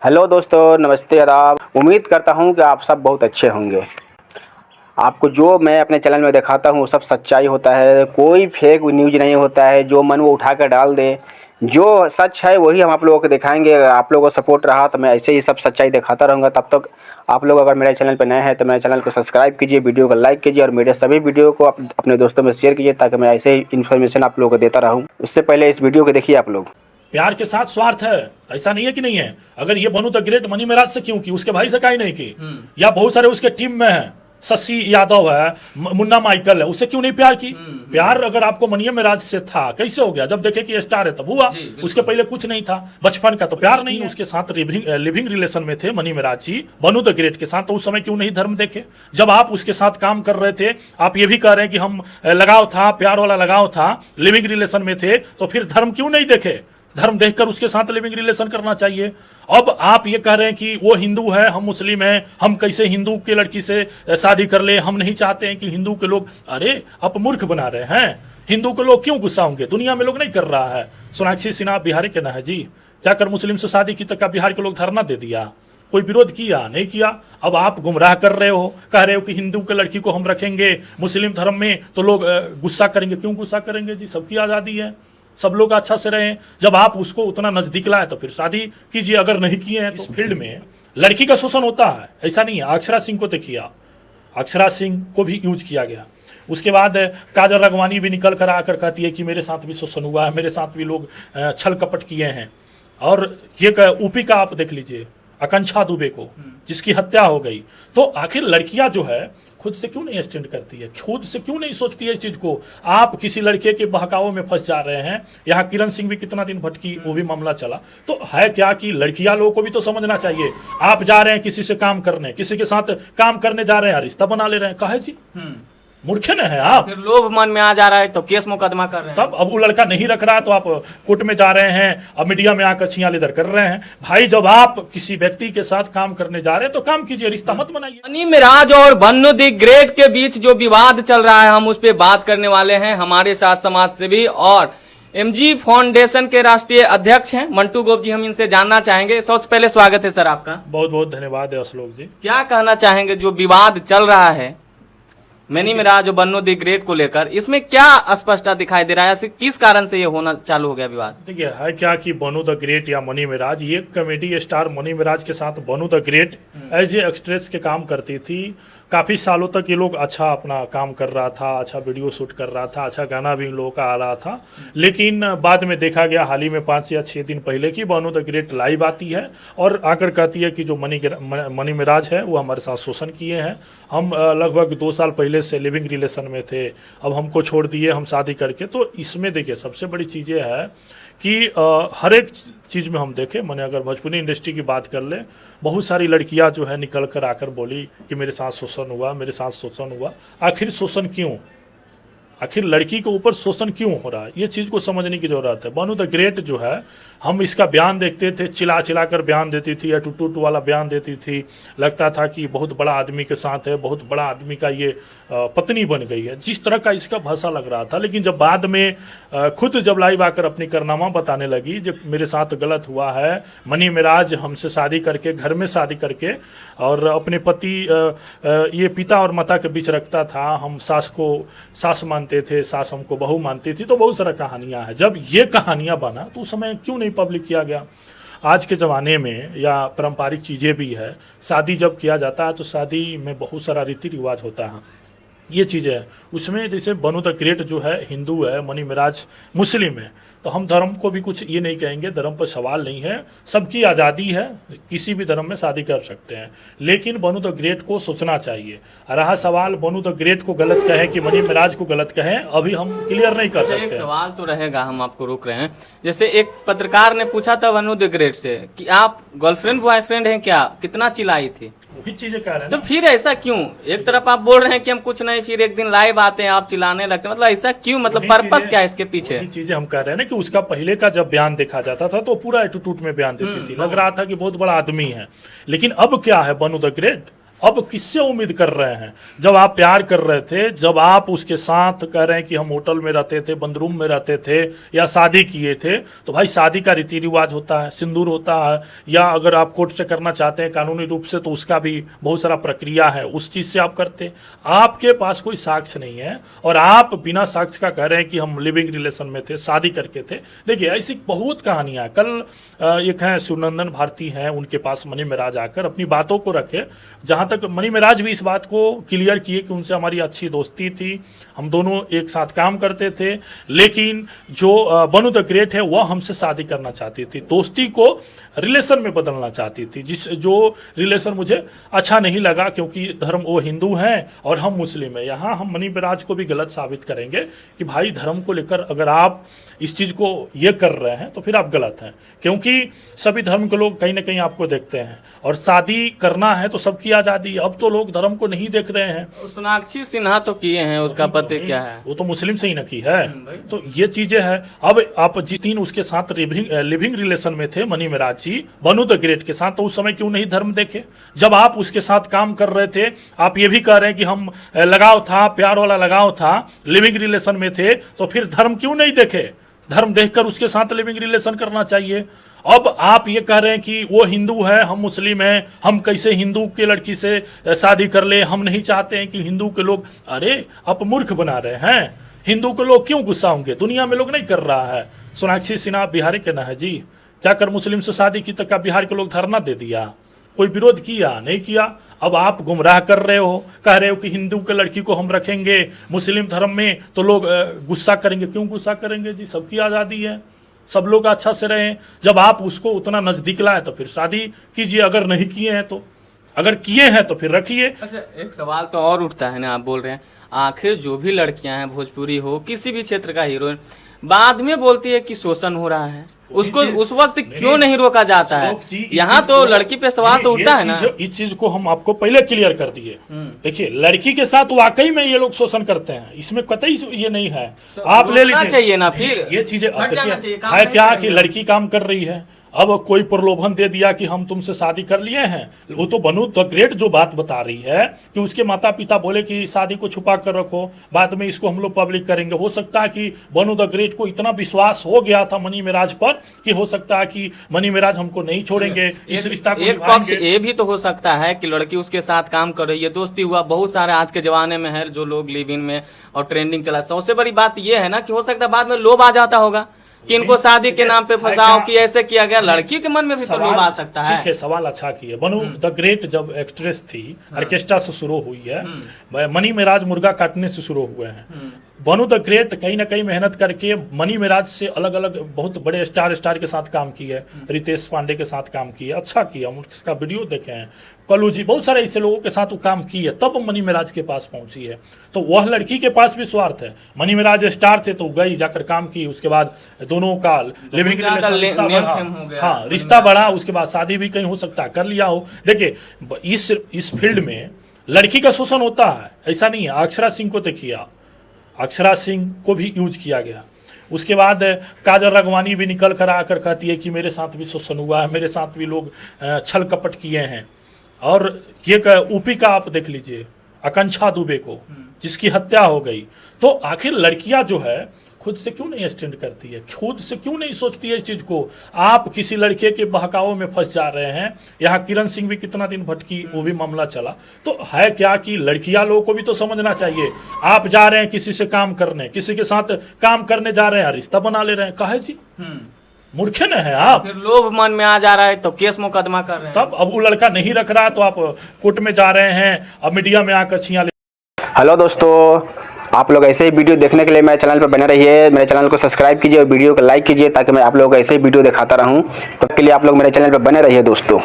Hello दोस्तों, नमस्ते, आदाब। उम्मीद करता हूँ कि आप सब बहुत अच्छे होंगे। आपको जो मैं अपने चैनल में दिखाता हूँ वो सब सच्चाई होता है, कोई फेक न्यूज़ नहीं होता है जो मन वो उठा कर डाल दे। जो सच है वही हम आप लोगों को दिखाएंगे। अगर आप लोगों को सपोर्ट रहा तो मैं ऐसे ही सब सच्चाई दिखाता रहूँगा। तब तक आप लोग अगर मेरे चैनल पर नए हैं तो मेरे चैनल को सब्सक्राइब कीजिए, वीडियो को लाइक कीजिए और मेरे सभी वीडियो को अपने दोस्तों में शेयर कीजिए ताकि मैं ऐसे ही इन्फॉर्मेशन आप लोगों को देता रहूँ। उससे पहले इस वीडियो को देखिए आप लोग। प्यार के साथ स्वार्थ है, ऐसा नहीं है कि नहीं है। अगर ये बनू द ग्रेट मनी मेराज से क्यों की, उसके भाई से काहे नहीं की, या बहुत सारे उसके टीम में है, शशि यादव है, मुन्ना माइकल है, उससे क्यों नहीं प्यार की। प्यार अगर आपको मनी मेराज से था, कैसे हो गया? जब देखे कि स्टार है तब हुआ, उसके पहले कुछ नहीं था। बचपन का तो प्यार नहीं। उसके साथ लिविंग रिलेशन में थे मनी मेराज जी बनू द ग्रेट के साथ, तो उस समय क्यों नहीं धर्म देखे? जब आप उसके साथ काम कर रहे थे, आप ये भी कह रहे हैं कि हम लगाव था, प्यार वाला लगाव था, लिविंग रिलेशन में थे, तो फिर धर्म क्यों नहीं देखे? धर्म देखकर उसके साथ लिविंग रिलेशन करना चाहिए। अब आप ये कह रहे हैं कि वो हिंदू है, हम मुस्लिम हैं, हम कैसे हिंदू के लड़की से शादी कर ले, हम नहीं चाहते हैं कि हिंदू के लोग। अरे आप मूर्ख बना रहे हैं। हिंदू के लोग क्यों गुस्सा होंगे? दुनिया में लोग नहीं कर रहा है। सोनाक्षी सिन्हा बिहारी के ना है जी, जाकर मुस्लिम से शादी की तक बिहार के लोग धरना दे दिया, कोई विरोध किया नहीं किया। अब आप गुमराह कर रहे हो, कह रहे हो कि हिंदू के लड़की को हम रखेंगे मुस्लिम धर्म में तो लोग गुस्सा करेंगे। क्यों गुस्सा करेंगे जी? सबकी आज़ादी है, सब लोग अच्छा से रहें। जब आप उसको उतना नजदीक लाए तो फिर शादी कीजिए। अगर नहीं किए हैं तो इस फील्ड में लड़की का शोषण होता है, ऐसा नहीं है। अक्षरा सिंह को देखिए, अक्षरा सिंह को भी यूज किया गया। उसके बाद काजल राघवानी भी निकल कर आकर कहती है कि मेरे साथ भी शोषण हुआ है, मेरे साथ भी लोग छल कपट किए हैं। और ये ऊपी का आप देख लीजिए, आकांक्षा दुबे को, जिसकी हत्या हो गई। तो आखिर लड़कियां जो है खुद से क्यों नहीं स्टैंड करती है, खुद से क्यों नहीं सोचती है इस चीज को? आप किसी लड़के के बहकावों में फंस जा रहे हैं। यहाँ किरण सिंह भी कितना दिन भटकी, वो भी मामला चला। तो है क्या कि लड़कियां लोगों को भी तो समझना चाहिए। आप जा रहे हैं किसी से काम करने, किसी के साथ काम करने जा रहे हैं, रिश्ता बना ले रहे हैं, काहे जी? मूर्खे न है आप। फिर लोभ मन में आ जा रहा है तो केस मुकदमा कर रहे हैं। तब अब वो लड़का नहीं रख रहा तो आप कोर्ट में जा रहे हैं, अब मीडिया में आकर छियाल इधर कर रहे हैं। भाई जब आप किसी व्यक्ति के साथ काम करने जा रहे हैं तो काम कीजिए, रिश्ता मत बनाइए। मनी मेराज और बनू द ग्रेट के बीच जो विवाद चल रहा है, हम उस पर बात करने वाले हैं। हमारे साथ समाज सेवी और एमजी फाउंडेशन के राष्ट्रीय अध्यक्ष हैं मंटू गोप जी, हम इनसे जानना चाहेंगे। सबसे पहले स्वागत है सर आपका। बहुत बहुत धन्यवाद है अशोक जी। क्या कहना चाहेंगे जो विवाद चल रहा है मनी मेराज और बनू द ग्रेट को लेकर, इसमें क्या स्पष्टता दिखाई दे रहा है? किस कारण से ये होना चालू हो गया विवाद? देखिए है क्या कि बनू द ग्रेट या मनी मेराज, ये कॉमेडी स्टार मनी मेराज के साथ Banu the great as a actress के काम करती थी। काफ़ी सालों तक ये लोग अच्छा अपना काम कर रहा था, अच्छा वीडियो शूट कर रहा था, अच्छा गाना भी इन लोगों का आ रहा था। लेकिन बाद में देखा गया हाल ही में 5 या 6 दिन पहले की बनू द ग्रेट लाइव आती है और आकर कहती है कि जो मनी मेराज है वो हमारे साथ शोषण किए हैं। हम लगभग 2 साल पहले से लिविंग रिलेशन में थे, अब हमको छोड़ दिए हम शादी करके। तो इसमें देखिए सबसे बड़ी चीज़ ये है कि हर एक चीज़ में हम देखें, मैंने अगर भोजपुरी इंडस्ट्री की बात कर ले, बहुत सारी लड़कियां जो है निकल कर आकर बोली कि मेरे साथ शोषण हुआ, मेरे साथ शोषण हुआ। आखिर शोषण क्यों? आखिर लड़की के ऊपर शोषण क्यों हो रहा है, ये चीज़ को समझने की जरूरत है। बनू द ग्रेट जो है, हम इसका बयान देखते थे, चिल्ला चिल्ला कर बयान देती थी या टूट वाला बयान देती थी। लगता था कि बहुत बड़ा आदमी के साथ है, बहुत बड़ा आदमी का ये पत्नी बन गई है, जिस तरह का इसका भाषा लग रहा था। लेकिन जब बाद में खुद जब लाइव आकर अपनी कारनामा बताने लगी, जब मेरे साथ गलत हुआ है, मनी मेराज हमसे शादी करके, घर में शादी करके, और अपने पति ये पिता और माता के बीच रखता था, हम सास को सास मानते थे, सास हमको बहू मानती थी। तो बहुत सारा कहानियां हैं। जब ये कहानियां बना तो उस समय क्यों नहीं पब्लिक किया गया? आज के ज़माने में या पारंपरिक चीज़ें भी है, शादी जब किया जाता है तो शादी में बहुत सारा रीति रिवाज होता है, ये चीज़ें है उसमें। जैसे बनू द ग्रेट जो है हिंदू है, मनी मेराज मुस्लिम है, तो हम धर्म को भी कुछ ये नहीं कहेंगे, धर्म पर सवाल नहीं है, सबकी आज़ादी है, किसी भी धर्म में शादी कर सकते हैं। लेकिन बनू द ग्रेट को सोचना चाहिए। रहा सवाल बनू द ग्रेट को गलत कहें कि मनी मेराज को गलत कहें, अभी हम क्लियर नहीं कर सकते। एक सवाल तो रहेगा, हम आपको रोक रहे हैं। जैसे एक पत्रकार ने पूछा था बनू द ग्रेट से कि आप गर्लफ्रेंड बॉयफ्रेंड हैं क्या, कितना चिल्लाई थी? वही चीजें कह रहे हैं। तो फिर ऐसा क्यों? एक तरफ आप बोल रहे हैं कि हम कुछ नहीं, फिर एक दिन लाइव आते हैं आप चिल्लाने लगते हैं, मतलब ऐसा क्यों? मतलब पर्पस क्या है इसके पीछे? चीजें हम कह रहे हैं ना कि उसका पहले का जब बयान देखा जाता था तो पूरा एटीट्यूड में बयान देती थी, लग रहा था कि बहुत बड़ा आदमी है। लेकिन अब क्या है बनू द ग्रेट, अब किससे उम्मीद कर रहे हैं? जब आप प्यार कर रहे थे, जब आप उसके साथ कह रहे हैं कि हम होटल में रहते थे, बंद रूम में रहते थे, या शादी किए थे, तो भाई शादी का रीति रिवाज होता है, सिंदूर होता है, या अगर आप कोर्ट से करना चाहते हैं कानूनी रूप से तो उसका भी बहुत सारा प्रक्रिया है, उस चीज़ से आप करते। आपके पास कोई साक्ष्य नहीं है और आप बिना साक्ष्य का कह रहे हैं कि हम लिविंग रिलेशन में थे, शादी करके थे। देखिए ऐसी बहुत कहानियां। कल एक है सुनंदन भारती हैं, उनके पास मनी महाराज आकर अपनी बातों को रखे। जहां तक मनी महाराज भी इस बात को क्लियर किए कि उनसे हमारी अच्छी दोस्ती थी, हम दोनों एक साथ काम करते थे, लेकिन जो बनू द ग्रेट है वह हमसे शादी करना चाहती थी, दोस्ती को रिलेशन में बदलना चाहती थी, जो रिलेशन मुझे अच्छा नहीं लगा, क्योंकि धर्म वो हिंदू हैं और हम मुस्लिम हैं। यहाँ हम मनी महाराज को भी गलत साबित करेंगे कि भाई धर्म को लेकर अगर आप इस चीज़ को ये कर रहे हैं तो फिर आप गलत हैं, क्योंकि सभी धर्म के लोग कहीं ना कहीं आपको देखते हैं और शादी करना है तो सबकी आज़ादी। अब तो लोग धर्म को नहीं देख रहे हैं। सोनाक्षी सिन्हा तो किए हैं, उसका पति क्या है? वो तो मुस्लिम से ही न की है। तो ये चीजें हैं। अब आप जिन उसके साथ लिविंग रिलेशन में थे मनी महाराज जी बनू द ग्रेट के साथ, तो उस समय क्यों नहीं धर्म देखे? जब आप उसके साथ काम कर रहे थे, आप ये भी कह रहे हैं कि हम लगाव था, प्यार वाला लगाव था, लिविंग रिलेशन में थे, तो फिर धर्म क्यों नहीं देखे? धर्म देखकर उसके साथ लिविंग रिलेशन करना चाहिए। अब आप ये कह रहे हैं कि वो हिंदू है, हम मुस्लिम हैं, हम कैसे हिंदू के लड़की से शादी कर ले, हम नहीं चाहते हैं कि हिंदू के लोग। अरे आप मूर्ख बना रहे हैं। हिंदू के लोग क्यों गुस्सा होंगे? दुनिया में लोग नहीं कर रहा है। सोनाक्षी सिन्हा बिहारी के ना है जी, जाकर मुस्लिम से शादी की, तक बिहार के लोग धरना दे दिया, कोई विरोध किया नहीं किया। अब आप गुमराह कर रहे हो, कह रहे हो कि हिंदू के लड़की को हम रखेंगे मुस्लिम धर्म में तो लोग गुस्सा करेंगे। क्यों गुस्सा करेंगे जी? सबकी आज़ादी है, सब लोग अच्छा से रहें। जब आप उसको उतना नजदीक लाए तो फिर शादी कीजिए, अगर नहीं किए हैं तो, अगर किए हैं तो फिर रखिए। अच्छा, एक सवाल तो और उठता है ना, आप बोल रहे हैं आखिर जो भी लड़कियां हैं, भोजपुरी हो किसी भी क्षेत्र का हीरोइन, बाद में बोलती है कि शोषण हो रहा है, उसको उस वक्त क्यों नहीं रोका जाता है? यहाँ तो लड़की पे सवाल तो उठता है ना। इस चीज को हम आपको पहले क्लियर कर दिए। देखिए लड़की के साथ वाकई में ये लोग शोषण करते हैं, इसमें कतई ये नहीं है। तो आप ले लीजिए चाहिए ना, फिर ये चीजें देखिए है क्या कि लड़की काम कर रही है, अब कोई प्रलोभन दे दिया कि हम तुमसे शादी कर लिए हैं। वो तो बनू द ग्रेट जो बात बता रही है कि उसके माता पिता बोले कि शादी को छुपा कर रखो, बाद में इसको हम लोग पब्लिक करेंगे। हो सकता है कि बनू द ग्रेट को इतना विश्वास हो गया था मनी महाराज पर कि हो सकता है कि मनी महाराज हमको नहीं छोड़ेंगे, इस रिश्ता को एक पक्ष ये भी तो हो सकता है कि लड़की उसके साथ काम कर रही है, दोस्ती हुआ। बहुत सारे आज के जमाने में है जो लोग लिव इन में और ट्रेंडिंग चला। सबसे बड़ी बात ये है ना कि हो सकता है बाद में लोभ आ जाता होगा कि इनको शादी के नाम पे फंसाओ, कि ऐसे किया गया। लड़की के मन में भी तो लोभ आ सकता है। ठीक है, सवाल अच्छा किए। बनू द ग्रेट जब एक्ट्रेस थी, ऑर्केस्ट्रा से शुरू हुई है, मनी महाराज मुर्गा काटने से शुरू हुए हैं। बनू द ग्रेट कहीं ना कहीं मेहनत करके मनी महाराज से अलग अलग बहुत बड़े स्टार के साथ काम की है, रितेश पांडे के साथ काम किया, अच्छा किया, उसका वीडियो देखे हैं, कल्लू जी, बहुत सारे ऐसे लोगों के साथ वो काम की है, तब मनी महाराज के पास पहुंची है। तो वह लड़की के पास भी स्वार्थ है। मनी महाराज स्टार थे तो गई, जाकर काम की, उसके बाद दोनों का लिविंग रिलेशन, हाँ रिश्ता बढ़ा, उसके बाद शादी भी कहीं हो सकता है कर लिया हो। देखिए इस फील्ड में लड़की का शोषण होता है, ऐसा नहीं है। अक्षरा सिंह को देखिए, अक्षरा सिंह को भी यूज किया गया। उसके बाद काजल राघवानी भी निकल कर आकर कहती है कि मेरे साथ भी शोषण हुआ है, मेरे साथ भी लोग छल कपट किए हैं। और ये यूपी का आप देख लीजिए आकांक्षा दुबे को, जिसकी हत्या हो गई। तो आखिर लड़कियां जो है खुद से क्यों नहीं स्टैंड करती है, खुद से क्यों नहीं सोचती है इस चीज को? आप किसी लड़के के बहकावे में फंस जा रहे हैं। यहाँ किरण सिंह भी कितना दिन भटकी, वो भी मामला चला। तो है क्या कि लड़कियां लोगों को भी तो समझना चाहिए। आप जा रहे हैं किसी से काम करने, किसी के साथ काम करने जा रहे हैं, रिश्ता बना ले रहे हैं, काहे जी? मूर्खे न है आप? फिर लोभ मन में आ जा रहा है तो केस मुकदमा कर रहे हैं। तब अब वो लड़का नहीं रख रहा है तो आप कोर्ट में जा रहे हैं, अब मीडिया में आकर छिया ले। हेलो दोस्तों, आप लोग ऐसे ही वीडियो देखने के लिए मेरे चैनल पर बने रहिए। मेरे चैनल को सब्सक्राइब कीजिए और वीडियो को लाइक कीजिए ताकि मैं आप लोगों को ऐसे ही वीडियो दिखाता रहूं। तब के लिए आप लोग मेरे चैनल पर बने रहिए दोस्तों।